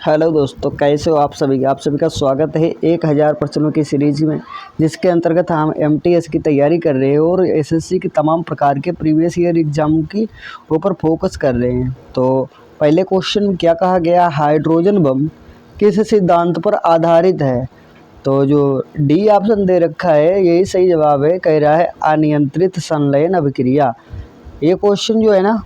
Hello दोस्तों, कैसे हो आप सभी का स्वागत है 1000 प्रश्नों की सीरीज में, जिसके अंतर्गत हम एमटीएस की तैयारी कर रहे हैं और एसएससी की तमाम प्रकार के प्रीवियस ईयर एग्जाम की ऊपर फोकस कर रहे हैं। तो पहले क्वेश्चन में क्या कहा गया, हाइड्रोजन बम किस सिद्धांत पर आधारित है। तो जो डी ऑप्शन दे रखा है यही सही जवाब है। कह रहा है अनियंत्रित संलयन अभिक्रिया। ये क्वेश्चन जो है ना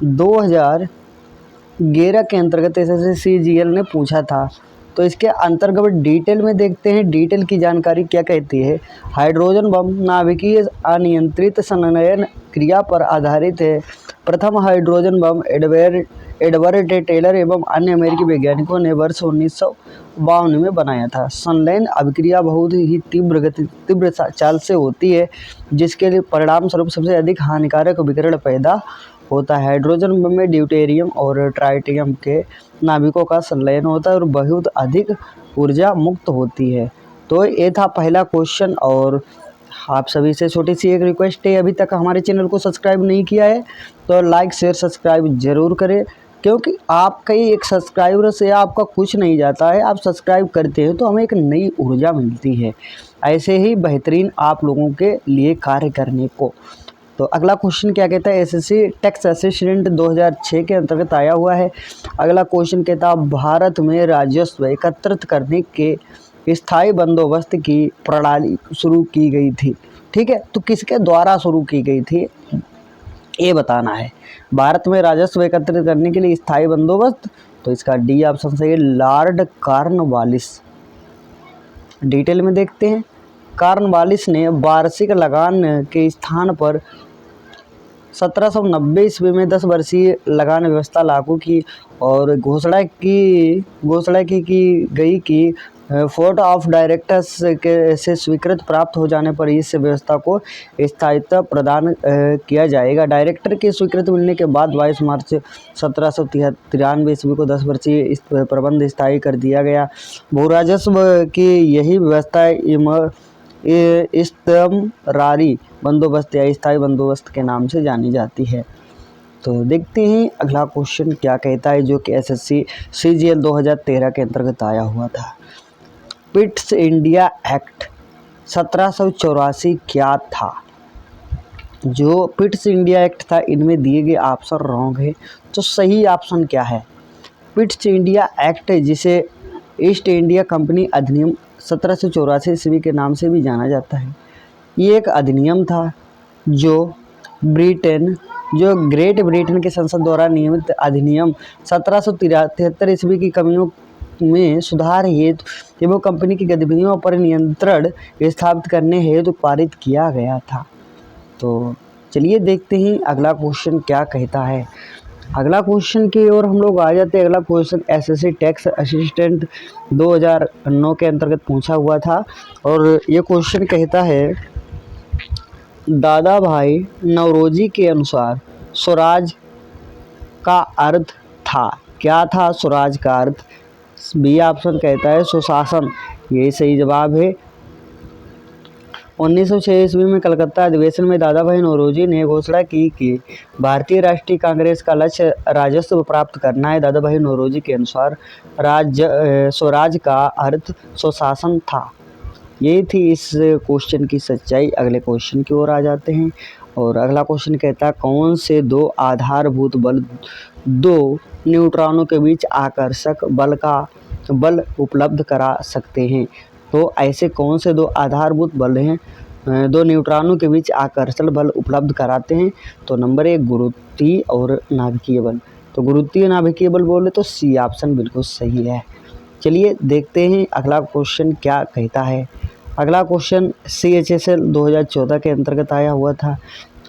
2011 के अंतर्गत एसएससी-सीजीएल ने पूछा था। तो इसके अंतर्गत डिटेल में देखते हैं, डिटेल की जानकारी क्या कहती है। हाइड्रोजन बम नाभिकीय अनियंत्रित संलयन क्रिया पर आधारित है। प्रथम हाइड्रोजन बम एडवर्ड टेलर एवं अन्य अमेरिकी वैज्ञानिकों ने वर्ष 1952 में बनाया था। संलयन अभिक्रिया बहुत ही तीव्र चाल से होती है, जिसके लिए परिणाम स्वरूप सबसे अधिक हानिकारक विकिरण पैदा होता है। हाइड्रोजन बम में ड्यूटेरियम और ट्राइटियम के नाभिकों का संलयन होता है और बहुत अधिक ऊर्जा मुक्त होती है। तो ये था पहला क्वेश्चन। और आप सभी से छोटी सी एक रिक्वेस्ट है, अभी तक हमारे चैनल को सब्सक्राइब नहीं किया है तो लाइक शेयर सब्सक्राइब ज़रूर करें, क्योंकि आपका ही एक सब्सक्राइबर से आपका कुछ नहीं जाता है। आप सब्सक्राइब करते हैं तो हमें एक नई ऊर्जा मिलती है, ऐसे ही बेहतरीन आप लोगों के लिए कार्य करने को। तो अगला क्वेश्चन क्या कहता है, एसएससी टैक्स असिस्टेंट 2006 के अंतर्गत आया हुआ है। अगला क्वेश्चन कहता है भारत में राजस्व एकत्रित करने के स्थायी बंदोबस्त की प्रणाली शुरू की गई थी। ठीक है, तो किसके द्वारा शुरू की गई थी ये बताना है। भारत में राजस्व एकत्रित करने के लिए स्थायी बंदोबस्त, तो इसका डी ऑप्शन सही है, लॉर्ड कॉर्नवालिस। डिटेल में देखते हैं। कॉर्नवालिस ने वार्षिक लगान के स्थान पर 1790 ईस्वी में 10 वर्षीय लगान व्यवस्था लागू की और घोषणा की गई कि बोर्ड ऑफ डायरेक्टर्स से स्वीकृति प्राप्त हो जाने पर इस व्यवस्था को स्थायित्व प्रदान किया जाएगा। डायरेक्टर की स्वीकृति मिलने के बाद 22 मार्च 1793 ईस्वी को 10 वर्षीय इस प्रबंध स्थायी कर दिया गया। भू राजस्व की यही व्यवस्था इस्तमरारी बंदोबस्त या स्थायी बंदोबस्त के नाम से जानी जाती है। तो देखते हैं अगला क्वेश्चन क्या कहता है, जो कि एसएससी सीजीएल 2013 के अंतर्गत आया हुआ था। पिट्स इंडिया एक्ट 1784 क्या था। जो पिट्स इंडिया एक्ट था, इनमें दिए गए ऑप्शन रॉन्ग है, तो सही ऑप्शन क्या है। पिट्स इंडिया एक्ट, जिसे ईस्ट इंडिया कंपनी अधिनियम 1784 ईस्वी के नाम से भी जाना जाता है, ये एक अधिनियम था जो ग्रेट ब्रिटेन के संसद द्वारा नियमित अधिनियम 1773 ईस्वी की कमियों में सुधार हेतु एवं कंपनी की गतिविधियों पर नियंत्रण स्थापित करने हेतु पारित किया गया था। तो चलिए देखते हैं अगला क्वेश्चन क्या कहता है। अगला क्वेश्चन की ओर हम लोग आ जाते हैं। अगला क्वेश्चन एसएससी टैक्स असिस्टेंट 2009 के अंतर्गत पूछा हुआ था और ये क्वेश्चन कहता है दादा भाई नौरोजी के अनुसार स्वराज का अर्थ था। क्या था स्वराज का अर्थ। बी ऑप्शन कहता है सुशासन, यही सही जवाब है। 1906 ईस्वी में कलकत्ता अधिवेशन में दादा भाई नौरोजी ने घोषणा की कि भारतीय राष्ट्रीय कांग्रेस का लक्ष्य राजस्व प्राप्त करना है। दादा भाई नौरोजी के अनुसार स्वराज का अर्थ सुशासन था। यही थी इस क्वेश्चन की सच्चाई। अगले क्वेश्चन की ओर आ जाते हैं और अगला क्वेश्चन कहता है कौन से दो आधारभूत बल दो न्यूट्रॉनों के बीच आकर्षक बल उपलब्ध करा सकते हैं। तो ऐसे कौन से दो आधारभूत बल हैं दो न्यूट्रॉनों के बीच आकर्षण बल उपलब्ध कराते हैं। तो नंबर 1 गुरुत्वीय और नाभिकीय बल। तो गुरुत्वीय नाभिकीय बल बोले तो सी ऑप्शन बिल्कुल सही है। चलिए देखते हैं अगला क्वेश्चन क्या कहता है। अगला क्वेश्चन CHSL 2014 के अंतर्गत आया हुआ था।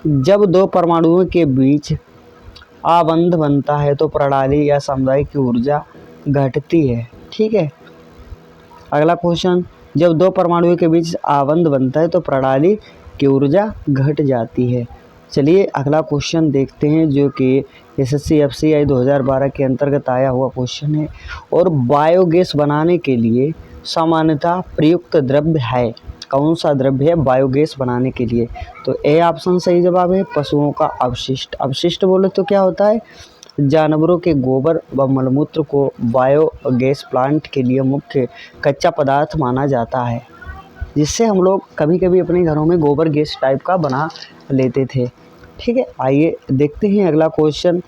जब दो परमाणुओं के बीच आबंध बनता है तो प्रणाली या समुदाय की ऊर्जा घटती है। ठीक है। अगला क्वेश्चन, जब दो परमाणुओं के बीच आबंध बनता है तो प्रणाली की ऊर्जा घट जाती है। चलिए अगला क्वेश्चन देखते हैं, जो कि एसएससी FCI 2012 के अंतर्गत आया हुआ क्वेश्चन है और बायोगैस बनाने के लिए सामान्यतः प्रयुक्त द्रव्य है। कौन सा द्रव्य है बायोगैस बनाने के लिए। तो ए ऑप्शन सही जवाब है, पशुओं का अवशिष्ट। अवशिष्ट बोले तो क्या होता है, जानवरों के गोबर व मलमूत्र को बायोगैस प्लांट के लिए मुख्य कच्चा पदार्थ माना जाता है, जिससे हम लोग कभी कभी अपने घरों में गोबर गैस टाइप का बना लेते थे। ठीक है, आइए देखते हैं अगला क्वेश्चन।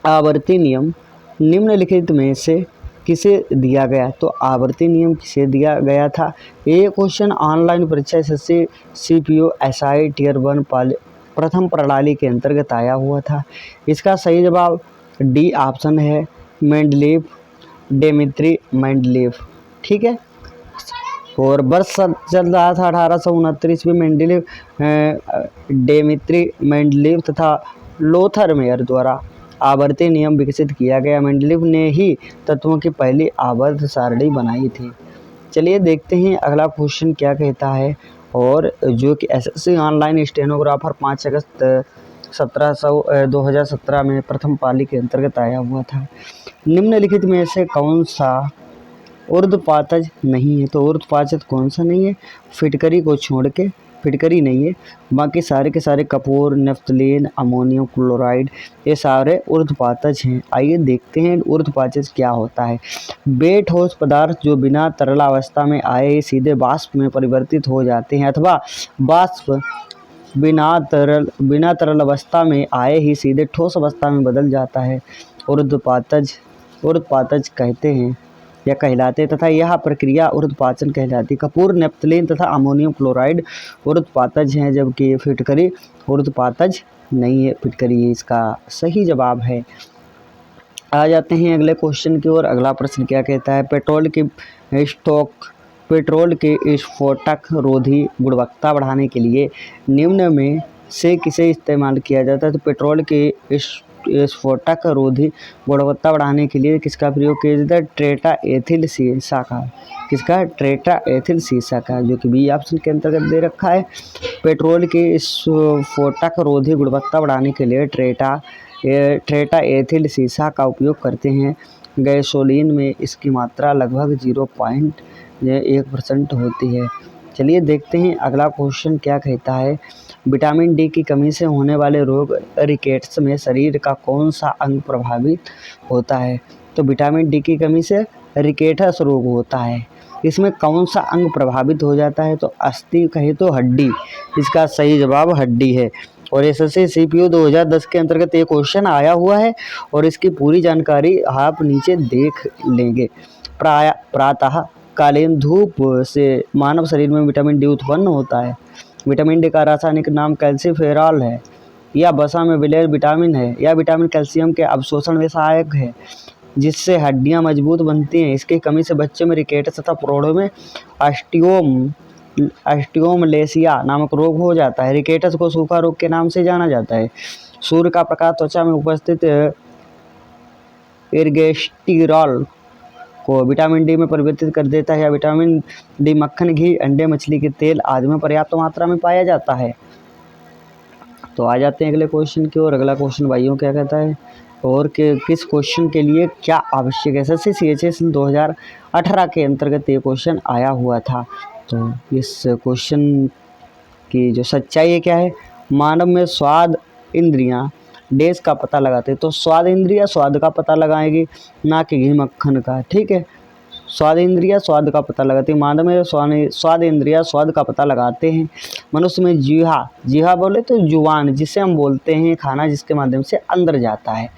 आवर्ती नियम निम्नलिखित में से किसे दिया गया? तो आवर्ती नियम किसे दिया गया था? ये क्वेश्चन ऑनलाइन परीक्षा एसएससी सीपीओ एसआई टियर 1 प्रथम प्रणाली के अंतर्गत आया हुआ था। इसका सही जवाब डी ऑप्शन है, मेंडलीव, डेमित्री मेंडलीव। ठीक है, और वर्ष चल रहा था 1869 में। मेंडलीव, डेमित्री मेंडलीव तथा लोथर मेयर द्वारा आवर्ती नियम विकसित किया गया। मेंडलीव ने ही तत्वों की पहली आवर्त सारणी बनाई थी। चलिए देखते हैं अगला क्वेश्चन क्या कहता है, और जो कि एसएससी ऑनलाइन स्टेनोग्राफर 5 अगस्त 2017 में प्रथम पाली के अंतर्गत आया हुआ था। निम्नलिखित में से कौन सा ऊर्ध्वपातज नहीं है? तो ऊर्ध्वपातज कौन सा नहीं है? फिटकरी को छोड़ के, फिटकरी नहीं है, बाकी सारे के सारे कपूर, नेफ्थलीन, अमोनियम क्लोराइड, ये सारे ऊर्ध्वपातज हैं। आइए देखते हैं ऊर्ध्वपातज क्या होता है। बे ठोस पदार्थ जो बिना तरलावस्था में आए सीधे वाष्प में परिवर्तित हो जाते हैं, अथवा वाष्प बिना तरल अवस्था में आए ही सीधे ठोस अवस्था में बदल जाता है, ऊर्ध्वपातज कहते हैं या कहलाते, तथा यह प्रक्रिया ऊर्ध्वपातन कहलाती। कपूर, नेफ्थलीन तथा अमोनियम क्लोराइड ऊर्ध्वपातज हैं, जबकि फिटकरी ऊर्ध्वपातज नहीं है। फिटकरी इसका सही जवाब है। आ जाते हैं अगले क्वेश्चन की ओर। अगला प्रश्न क्या कहता है? पेट्रोल के स्फोटक रोधी गुणवत्ता बढ़ाने के लिए निम्न में से किसे इस्तेमाल किया जाता है? तो पेट्रोल के स्फोटक रोधी गुणवत्ता बढ़ाने के लिए किसका प्रयोग किया जाता है? ट्रेटा एथिल सीसा का। किसका? ट्रेटा एथिल सीसा का, जो कि बी ऑप्शन के अंतर्गत दे रखा है। पेट्रोल के स्फोटक रोधी गुणवत्ता बढ़ाने के लिए ट्रेटा एथिल सीसा का उपयोग करते हैं। गैसोलीन में इसकी मात्रा लगभग 0.1% होती है। चलिए देखते हैं अगला क्वेश्चन क्या कहता है। विटामिन डी की कमी से होने वाले रोग रिकेट्स में शरीर का कौन सा अंग प्रभावित होता है? तो विटामिन डी की कमी से रिकेट्स रोग होता है, इसमें कौन सा अंग प्रभावित हो जाता है? तो अस्थि कहे तो हड्डी, इसका सही जवाब हड्डी है। और एसएससी सीपीओ 2010 के अंतर्गत ये क्वेश्चन आया हुआ है, और इसकी पूरी जानकारी आप नीचे देख लेंगे। प्रातः कालीन धूप से मानव शरीर में विटामिन डी उत्पन्न होता है। विटामिन डी का रासायनिक नाम कैल्सीफेरॉल है, या वसा में विलय विटामिन है, या विटामिन कैल्शियम के अवशोषण में सहायक है, जिससे हड्डियां मजबूत बनती हैं। इसकी कमी से बच्चों में रिकेट्स तथा प्रौढ़ों में ऑस्टियोमलेसिया नामक रोग हो जाता है। रिकेट्स को सूखा रोग के नाम से जाना जाता है। सूर्य का प्रकाश त्वचा में उपस्थित एर्गेस्टिरॉल को विटामिन डी में परिवर्तित कर देता है, या विटामिन डी मक्खन, घी, अंडे, मछली के तेल आदि में पर्याप्त मात्रा में पाया जाता है। तो आ जाते हैं अगले क्वेश्चन की ओर। अगला क्वेश्चन भाइयों क्या कहता है, और किस क्वेश्चन के लिए क्या आवश्यक है? एसएससी सीएचएस 2018 के अंतर्गत ये क्वेश्चन आया हुआ था। तो इस क्वेश्चन की जो सच्चाई है क्या है? मानव में स्वाद इंद्रियां डैश का पता लगाते हैं। तो स्वाद इंद्रिया स्वाद का पता लगाएगी, ना कि घी मक्खन का। ठीक है, स्वाद इंद्रिया स्वाद का पता लगाती है। मानव में स्वाद इंद्रिया स्वाद का पता लगाते हैं। मनुष्य में जीहा बोले तो जुबान, जिसे हम बोलते हैं खाना जिसके माध्यम से अंदर जाता है,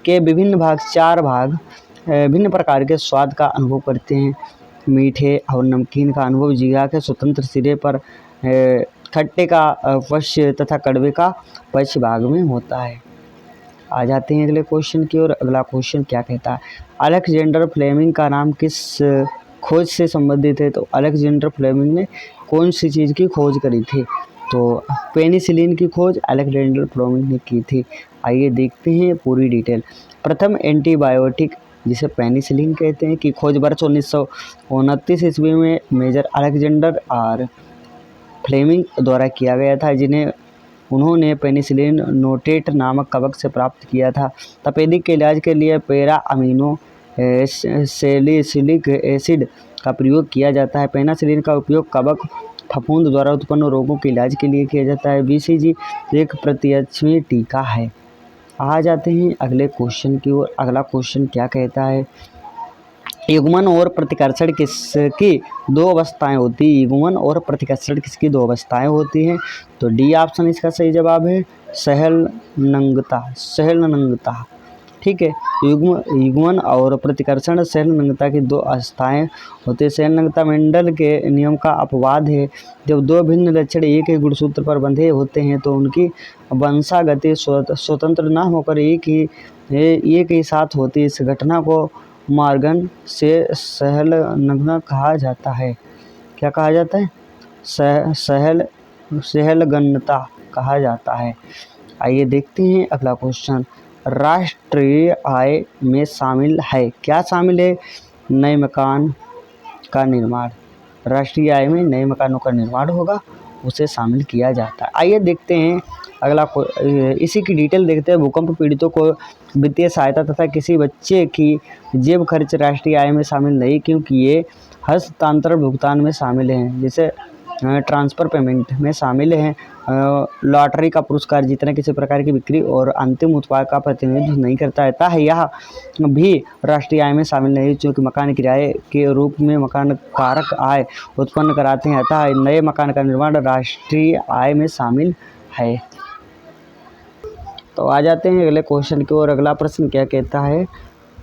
के विभिन्न भाग, 4 भाग भिन्न प्रकार के स्वाद का अनुभव करते हैं। मीठे और नमकीन का अनुभव जीवा के स्वतंत्र सिरे पर, खट्टे का पश्च तथा कड़वे का पश्च भाग में होता है। आ जाते हैं अगले क्वेश्चन की ओर। अगला क्वेश्चन क्या कहता है? अलेक्जेंडर फ्लेमिंग का नाम किस खोज से संबंधित है? तो अलेक्जेंडर फ्लेमिंग ने कौन सी चीज़ की खोज करी थी? तो पेनिसिलिन की खोज अलेक्जेंडर फ्लेमिंग ने की थी। आइए देखते हैं पूरी डिटेल। प्रथम एंटीबायोटिक जिसे पेनिसिलिन कहते हैं की खोज वर्ष 1929 ईस्वी में मेजर अलेक्जेंडर और फ्लेमिंग द्वारा किया गया था, जिन्हें उन्होंने पेनिसिलिन नोटेट नामक कवक से प्राप्त किया था। तपेदिक के इलाज के लिए पैरा अमीनो सैलिसिलिक एसिड का प्रयोग किया जाता है। पेनिसिलिन का उपयोग कवक फफूंद द्वारा उत्पन्न रोगों के इलाज के लिए किया जाता है। बीसीजी एक प्रत्यक्षी टीका है। आ जाते हैं अगले क्वेश्चन की ओर। अगला क्वेश्चन क्या कहता है, युग्मन और प्रतिकर्षण किसकी दो अवस्थाएं होती है? युग्मन और प्रतिकर्षण किसकी दो अवस्थाएं होती हैं? तो डी ऑप्शन इसका सही जवाब है, सहलनंगता। ठीक है, युग्मन और प्रतिकर्षण सहलनंगता की दो अवस्थाएं होती है। सहलनंगता मेंडल के नियम का अपवाद है। जब दो भिन्न लक्षण एक ही गुणसूत्र पर बंधे होते हैं तो उनकी वंशागति स्वतंत्र न होकर एक ही साथ होती है। इस घटना को मार्गन से सहलनंगता कहा जाता है। क्या कहा जाता है? सहलनंगता कहा जाता है। आइए देखते हैं अगला क्वेश्चन। राष्ट्रीय आय में शामिल है, क्या शामिल है? नए मकान का निर्माण। राष्ट्रीय आय में नए मकानों का निर्माण होगा, उसे शामिल किया जाता है। आइए देखते हैं अगला, इसी की डिटेल देखते हैं। भूकंप पीड़ितों को वित्तीय सहायता तथा किसी बच्चे की जेब खर्च राष्ट्रीय आय में शामिल नहीं, क्योंकि ये हस्तांतरण भुगतान में शामिल हैं, जैसे ट्रांसफ़र पेमेंट में शामिल हैं। लॉटरी का पुरस्कार जीतना किसी प्रकार की बिक्री और अंतिम उत्पाद का प्रतिनिधित्व नहीं करता है, अतः यह भी राष्ट्रीय आय में शामिल नहीं, क्योंकि मकान किराए के रूप में मकान कारक आय उत्पन्न कराते हैं, अतः नए मकान का निर्माण राष्ट्रीय आय में शामिल है। तो आ जाते हैं अगले क्वेश्चन की ओर। अगला प्रश्न क्या कहता है?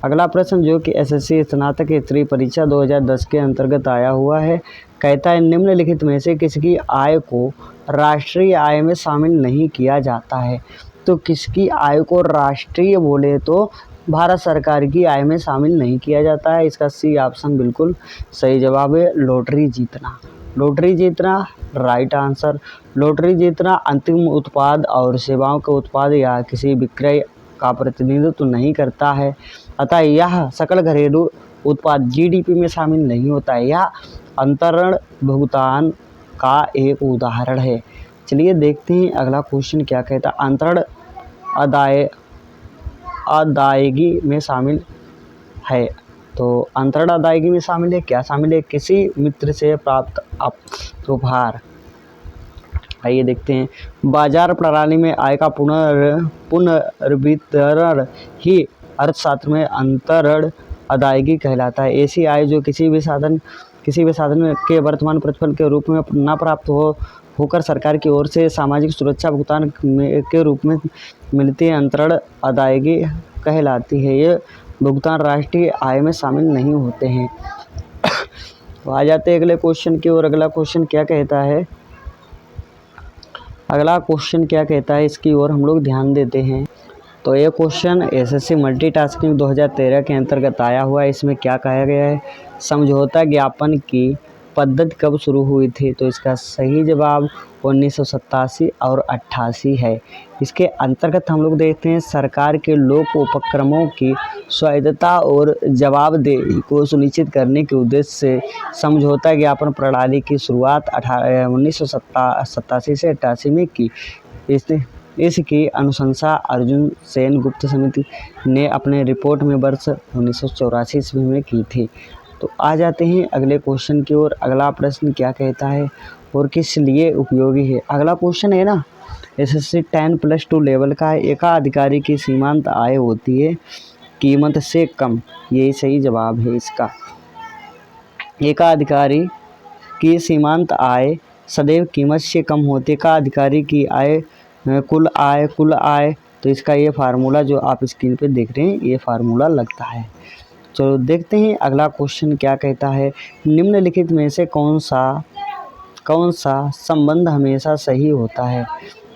अगला प्रश्न जो कि एसएससी स्नातक स्तरीय परीक्षा 2010 के अंतर्गत आया हुआ है, कहता है निम्नलिखित में से किसकी आय को राष्ट्रीय आय में शामिल नहीं किया जाता है? तो किसकी आय को राष्ट्रीय बोले तो भारत सरकार की आय में शामिल नहीं किया जाता है। इसका सी ऑप्शन बिल्कुल सही जवाब है, लॉटरी जीतना। लॉटरी जीतना राइट आंसर। लॉटरी जीतना अंतिम उत्पाद और सेवाओं के उत्पाद या किसी विक्रय का प्रतिनिधित्व नहीं करता है, अतः यह सकल घरेलू उत्पाद जीडीपी में शामिल नहीं होता है। यह अंतरण भुगतान का एक उदाहरण है। चलिए देखते हैं अगला क्वेश्चन क्या कहता है। अंतरण अदायगी में शामिल है। तो अंतरण अदायगी में शामिल है, क्या शामिल है? किसी मित्र से प्राप्त उपहार। आइए देखते हैं। बाजार प्रणाली में आय का पुनर्वितरण ही अर्थशास्त्र में अंतरण अदायगी कहलाता है। ऐसी आय जो किसी भी साधन के वर्तमान प्रतिफल के रूप में न प्राप्त होकर सरकार की ओर से सामाजिक सुरक्षा भुगतान के रूप में मिलती है, अंतरण अदायगी कहलाती है। ये भुगतान राष्ट्रीय आय में शामिल नहीं होते हैं। तो आ जाते हैं अगले क्वेश्चन की ओर। अगला क्वेश्चन क्या कहता है? अगला क्वेश्चन क्या कहता है, इसकी ओर हम लोग ध्यान देते हैं। तो ये क्वेश्चन एसएससी मल्टीटास्किंग 2013 के अंतर्गत आया हुआ है। इसमें क्या कहा गया है? समझौता ज्ञापन की पद्धति कब शुरू हुई थी? तो इसका सही जवाब 1987 और 88 है। इसके अंतर्गत हम लोग देखते हैं सरकार के लोक उपक्रमों की स्वायत्तता और जवाबदेही को सुनिश्चित करने के उद्देश्य से समझौता ज्ञापन प्रणाली की शुरुआत 1987 से 88 में की। इसकी अनुशंसा अर्जुन सेन गुप्त समिति ने अपने रिपोर्ट में वर्ष 1984 ईस्वी में की थी। तो आ जाते हैं अगले क्वेश्चन की ओर। अगला प्रश्न क्या कहता है और किस लिए उपयोगी है? अगला क्वेश्चन है ना, एसएससी 10+2 लेवल का है। एकाधिकारी की सीमांत आय होती है कीमत से कम, यही सही जवाब है इसका। एकाधिकारी की सीमांत आय सदैव कीमत से कम होती है। एकाधिकारी की आय कुल आय। तो इसका ये फार्मूला जो आप स्क्रीन पे देख रहे हैं, ये फार्मूला लगता है। चलो देखते हैं अगला क्वेश्चन क्या कहता है। निम्नलिखित में से कौन सा संबंध हमेशा सही होता है?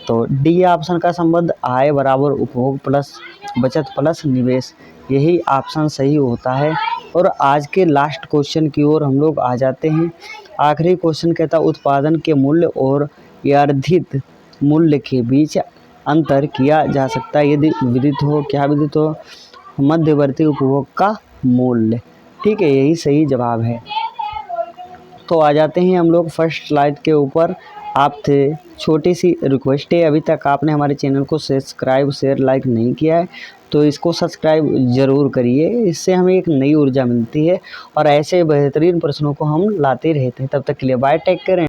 तो डी ऑप्शन का संबंध आय बराबर उपभोग प्लस बचत प्लस निवेश, यही ऑप्शन सही होता है। और आज के लास्ट क्वेश्चन की ओर हम लोग आ जाते हैं। आखिरी क्वेश्चन कहता है उत्पादन के मूल्य और वर्धित मूल्य के बीच अंतर किया जा सकता है यदि विदित हो। क्या विदित हो? मध्यवर्ती उपभोग का मूल्य। ठीक है, यही सही जवाब है। तो आ जाते हैं हम लोग फर्स्ट स्लाइड के ऊपर। आपसे छोटी सी रिक्वेस्ट है, अभी तक आपने हमारे चैनल को सब्सक्राइब शेयर लाइक नहीं किया है तो इसको सब्सक्राइब ज़रूर करिए। इससे हमें एक नई ऊर्जा मिलती है और ऐसे बेहतरीन प्रश्नों को हम लाते रहते हैं। तब तक के लिए बाय, टेक केयर।